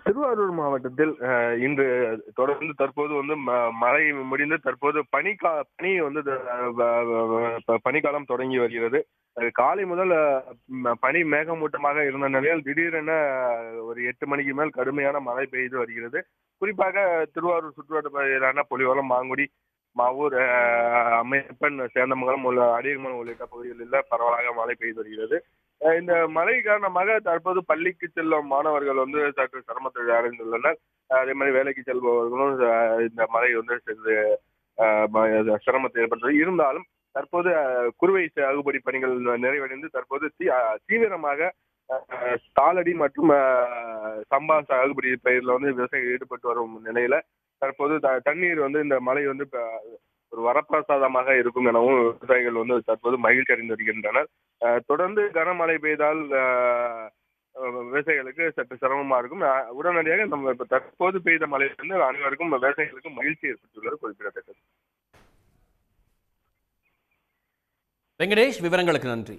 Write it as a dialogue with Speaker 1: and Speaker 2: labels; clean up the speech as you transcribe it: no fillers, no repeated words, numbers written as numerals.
Speaker 1: திருவாரூர் மாவட்டத்தில் இன்று தொடர்ந்து தற்போது மழை முடிந்து தற்போது பனி பனிக்காலம் தொடங்கி வருகிறது. காலை முதல் பனி மேகமூட்டமாக இருந்த நிலையில் திடீரென ஒரு 8 மணிக்கு மேல் கடுமையான மழை பெய்து வருகிறது. குறிப்பாக திருவாரூர் சுற்றுவட்ட பகுதியிலான புலிவலம், மாங்குடி, மாவூர், அம்மையப்பன், சேந்தமங்கலம் அடியர்மலம் உள்ளிட்ட பகுதிகளில் பரவலாக மழை பெய்து வருகிறது. இந்த மழை காரணமாக தற்போது பள்ளிக்கு செல்லும் மாணவர்கள் சற்று சிரமத்தை அடைந்துள்ளனர். அதே மாதிரி வேலைக்கு செல்பவர்களும் இந்த மழை சிறிது சிரமத்தை ஏற்படுத்தது. இருந்தாலும் தற்போது குறுவை சாகுபடி பணிகள் நிறைவடைந்து தற்போது தீவிரமாக தாளடி மற்றும் சம்பா சாகுபடி பயிரில் விவசாயிகள் ஈடுபட்டு வரும் நிலையில தற்போது தண்ணீர் இந்த மழை ஒரு வரப்பிரசாதமாக இருக்கும் எனவும் விவசாயிகள் தற்போது மகிழ்ச்சி அடைந்து வருகின்றனர். தொடர்ந்து கனமழை பெய்தால் விவசாயிகளுக்கு சற்று சிரமமா இருக்கும். உடனடியாக நம்ம இப்ப தற்போது பெய்த மழையிலிருந்து அனைவருக்கும் விவசாயிகளுக்கும் மகிழ்ச்சி ஏற்பட்டுள்ளது குறிப்பிடத்தக்கது.
Speaker 2: வெங்கடேஷ், விவரங்களுக்கு நன்றி.